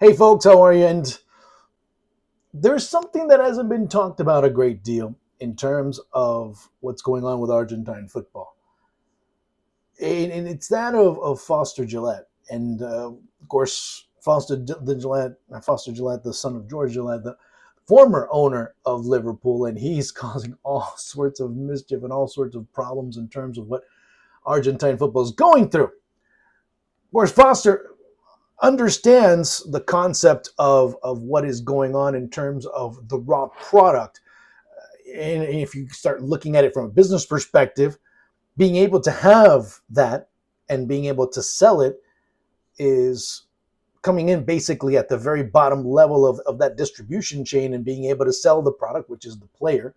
Hey folks, how are you? And there's something that hasn't been talked about a great deal in terms of what's going on with Argentine football. And it's that of Foster Gillett. And of course, Foster Gillett, the son of George Gillett, the former owner of Liverpool, and he's causing all sorts of mischief and all sorts of problems in terms of what Argentine football is going through. Of course, Foster understands the concept of what is going on in terms of the raw product. And if you start looking at it from a business perspective, being able to have that and being able to sell it is coming in basically at the very bottom level of that distribution chain, and being able to sell the product, which is the player,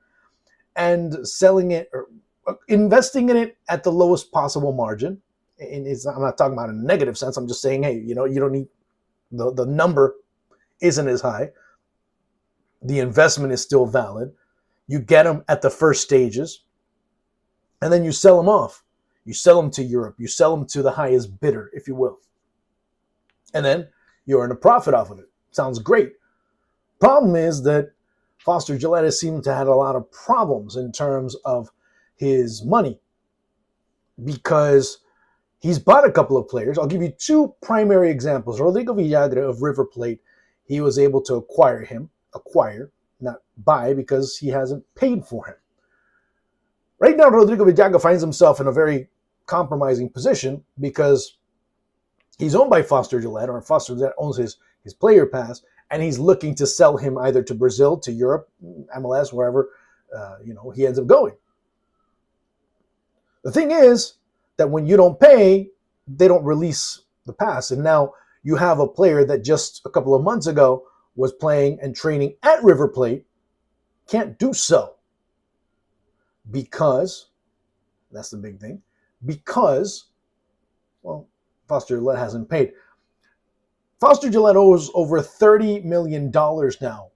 and selling it or investing in it at the lowest possible margin. And I'm not talking about in a negative sense. I'm just saying, hey, you don't need the number isn't as high. The investment is still valid. You get them at the first stages, and then you sell them off. You sell them to Europe. You sell them to the highest bidder, if you will. And then you earn a profit off of it. Sounds great. Problem is that Foster Gillett has seemed to have a lot of problems in terms of his money, because he's bought a couple of players. I'll give you two primary examples. Rodrigo Villagra of River Plate, he was able to acquire, not buy, because he hasn't paid for him. Right now, Rodrigo Villagra finds himself in a very compromising position because he's owned by Foster Gillett, or Foster Gillett owns his player pass, and he's looking to sell him either to Brazil, to Europe, MLS, wherever he ends up going. The thing is that when you don't pay, they don't release the pass. And now you have a player that just a couple of months ago was playing and training at River Plate, can't do so because, that's the big thing, because, well, Foster Gillett hasn't paid. Foster Gillett owes over $30 million now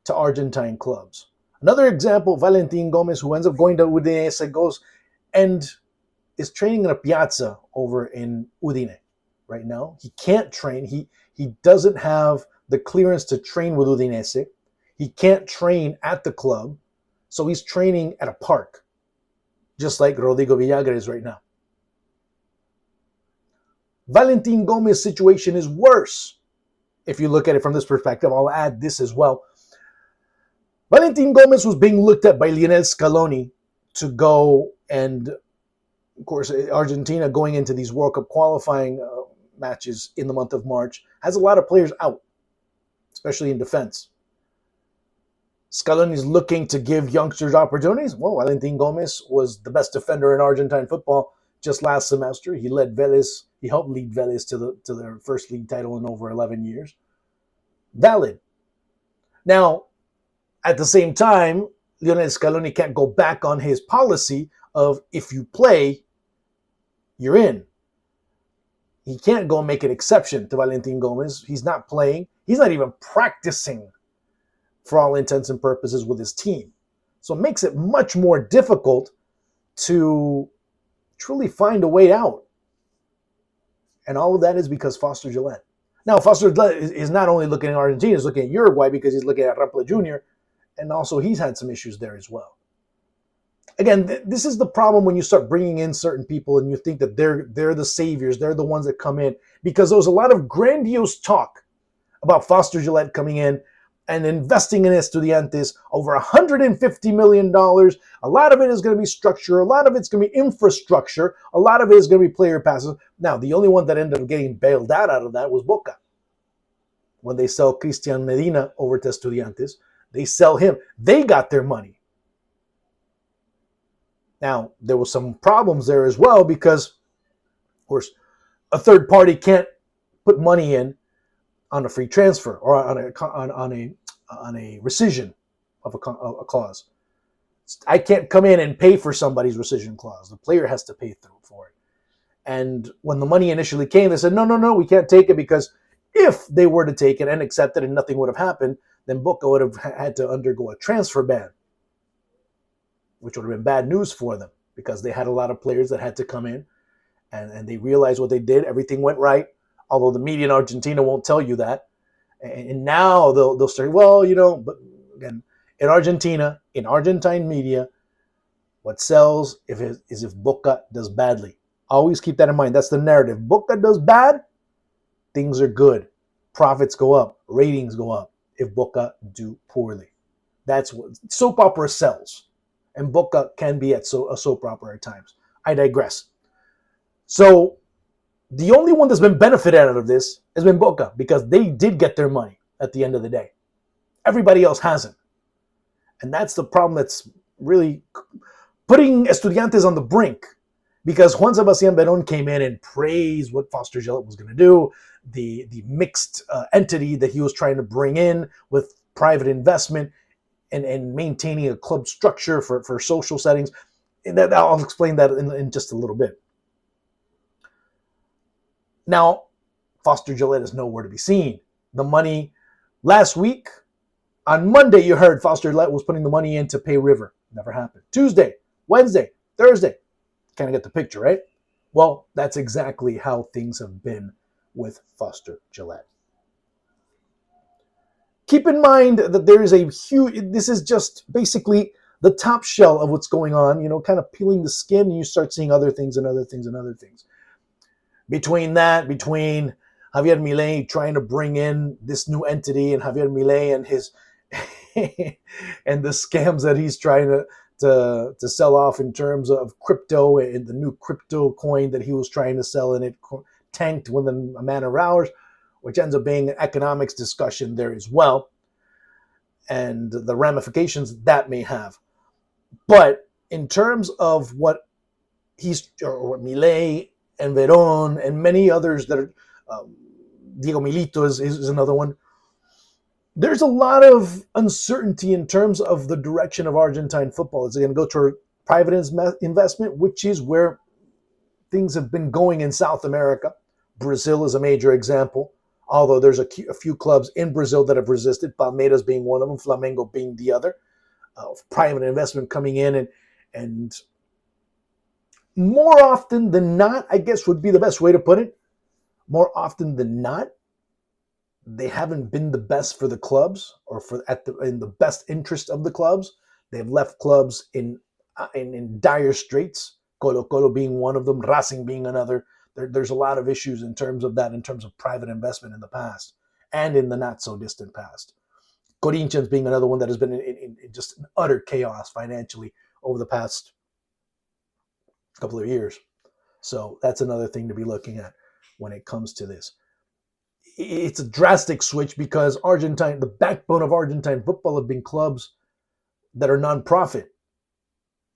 to Argentine clubs. Another example, Valentin Gomez, who ends up going to Udinese, goes and is training in a piazza over in Udine right now. He can't train. He doesn't have the clearance to train with Udinese. He can't train at the club, so he's training at a park, just like Rodrigo Villagra is right now. Valentin Gomez's situation is worse if you look at it from this perspective. I'll add this as well. Valentin Gomez was being looked at by Lionel Scaloni to go, and of course, Argentina going into these World Cup qualifying matches in the month of March has a lot of players out, especially in defense. Scaloni is looking to give youngsters opportunities. Well, Valentin Gomez was the best defender in Argentine football just last semester. He led Vélez. He helped lead Vélez to their first league title in over 11 years. Valid. Now, at the same time, Lionel Scaloni can't go back on his policy of if you play, you're in. He can't go and make an exception to Valentin Gomez. He's not playing. He's not even practicing for all intents and purposes with his team. So it makes it much more difficult to truly find a way out. And all of that is because Foster Gillett. Now, Foster Gillett is not only looking at Argentina, he's looking at Uruguay because he's looking at Rampla Jr., and also he's had some issues there as well. Again, this is the problem when you start bringing in certain people and you think that they're the saviors, they're the ones that come in, because there was a lot of grandiose talk about Foster Gillett coming in and investing in Estudiantes over $150 million. A lot of it is going to be structure. A lot of it's going to be infrastructure. A lot of it is going to be player passes. Now, the only one that ended up getting bailed out of that was Boca. When they sell Cristian Medina over to Estudiantes, they sell him. They got their money. Now, there was some problems there as well because, of course, a third party can't put money in on a free transfer or on a rescission of a clause. I can't come in and pay for somebody's rescission clause. The player has to pay through for it. And when the money initially came, they said, no, we can't take it, because if they were to take it and accept it and nothing would have happened, then Boca would have had to undergo a transfer ban, which would have been bad news for them because they had a lot of players that had to come in, and they realized what they did. Everything went right, although the media in Argentina won't tell you that. And now they'll start, well, but again, in Argentina, in Argentine media, what sells is if Boca does badly. Always keep that in mind. That's the narrative. Boca does bad, things are good. Profits go up, ratings go up if Boca do poorly. That's what soap opera sells. And Boca can be a soap opera at times. I digress. So the only one that's been benefited out of this has been Boca because they did get their money at the end of the day. Everybody else hasn't. And that's the problem that's really putting Estudiantes on the brink because Juan Sebastián Verón came in and praised what Foster Gillett was going to do, the mixed entity that he was trying to bring in with private investment and maintaining a club structure for social settings. I'll explain that in just a little bit. Now, Foster Gillett is nowhere to be seen. The money last week, on Monday, you heard Foster Gillett was putting the money in to pay River. Never happened. Tuesday, Wednesday, Thursday. Kind of get the picture, right? Well, that's exactly how things have been with Foster Gillett. Keep in mind that there is a huge, this is just basically the top shell of what's going on, kind of peeling the skin, and you start seeing other things and other things and other things. Between Javier Milei trying to bring in this new entity and Javier Milei and his and the scams that he's trying to sell off in terms of crypto and the new crypto coin that he was trying to sell, and it tanked within a matter of hours, which ends up being an economics discussion there as well, and the ramifications that may have. But in terms of what Milei and Verón and many others that are, Diego Milito is another one, there's a lot of uncertainty in terms of the direction of Argentine football. Is it going to go toward private investment, which is where things have been going in South America? Brazil is a major example, although there's a few clubs in Brazil that have resisted, Palmeiras being one of them, Flamengo being the other, private investment coming in. And more often than not, I guess would be the best way to put it, more often than not, they haven't been the best for the clubs or in the best interest of the clubs. They've left clubs in dire straits. Colo Colo being one of them, Racing being another. There's a lot of issues in terms of that, in terms of private investment in the past and in the not so distant past. Corinthians being another one that has been in just an utter chaos financially over the past couple of years. So that's another thing to be looking at when it comes to this. It's a drastic switch because the backbone of Argentine football have been clubs that are non-profit.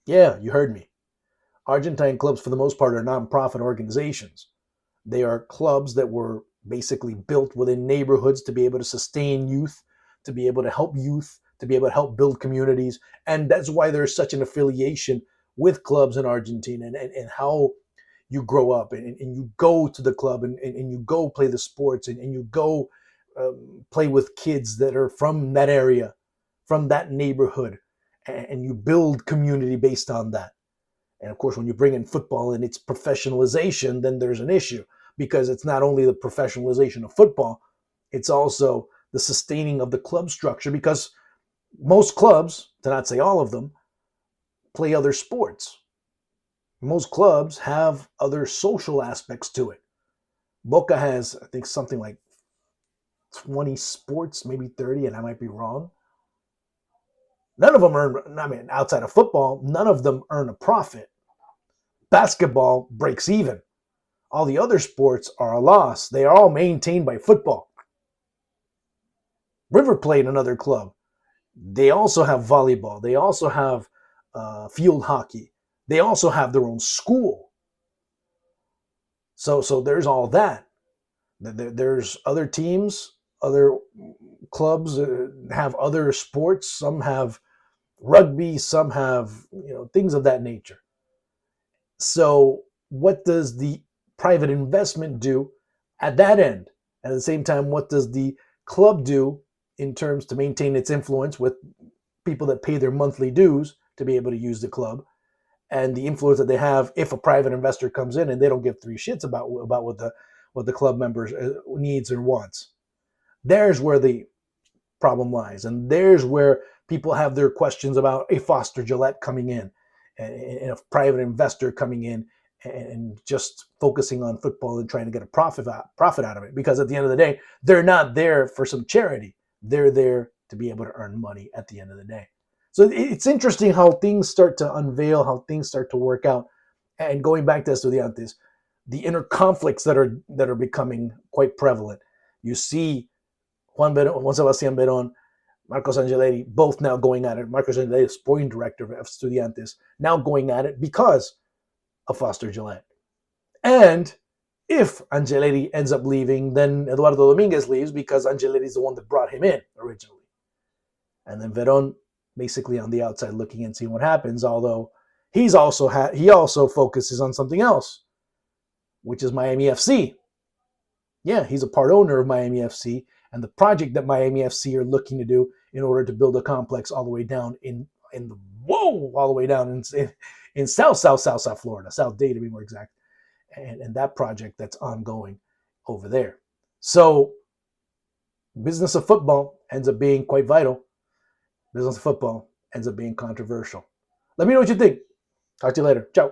Yeah, you heard me. Argentine clubs, for the most part, are non-profit organizations. They are clubs that were basically built within neighborhoods to be able to sustain youth, to be able to help youth, to be able to help build communities. And that's why there's such an affiliation with clubs in Argentina and how you grow up and you go to the club and you go play the sports and you go play with kids that are from that area, from that neighborhood, and you build community based on that. And of course, when you bring in football and its professionalization, then there's an issue because it's not only the professionalization of football, it's also the sustaining of the club structure, because most clubs, to not say all of them, play other sports. Most clubs have other social aspects to it. Boca has, I think, something like 20 sports, maybe 30, and I might be wrong. None of them outside of football, none of them earn a profit. Basketball breaks even. All the other sports are a loss. They are all maintained by football. River played another club. They also have volleyball. They also have field hockey. They also have their own school. So there's all that. There's other teams, other clubs have other sports. Some have rugby. Some have things of that nature. So what does the private investment do at that end? At the same time, what does the club do in terms to maintain its influence with people that pay their monthly dues to be able to use the club, and the influence that they have if a private investor comes in and they don't give three shits about what the club members needs or wants? There's where the problem lies. And there's where people have their questions about a Foster Gillett coming in and a private investor coming in and just focusing on football and trying to get a profit out of it. Because at the end of the day, they're not there for some charity. They're there to be able to earn money at the end of the day. So it's interesting how things start to unveil, how things start to work out. And going back to Estudiantes, the inner conflicts that are becoming quite prevalent. You see Juan Sebastian Beron, Marcos Angeletti, both now going at it. Marcos Angeletti, sporting director of Estudiantes, now going at it because of Foster Gillett. And if Angeletti ends up leaving, then Eduardo Dominguez leaves because Angeletti is the one that brought him in originally. And then Veron basically on the outside looking and seeing what happens, although he also focuses on something else, which is Miami FC. Yeah, he's a part owner of Miami FC and the project that Miami FC are looking to do in order to build a complex all the way down all the way down in South Florida, South Day to be more exact, and that project that's ongoing over there. So business of football ends up being quite vital. Business of football ends up being controversial. Let me know what you think. Talk to you later. Ciao.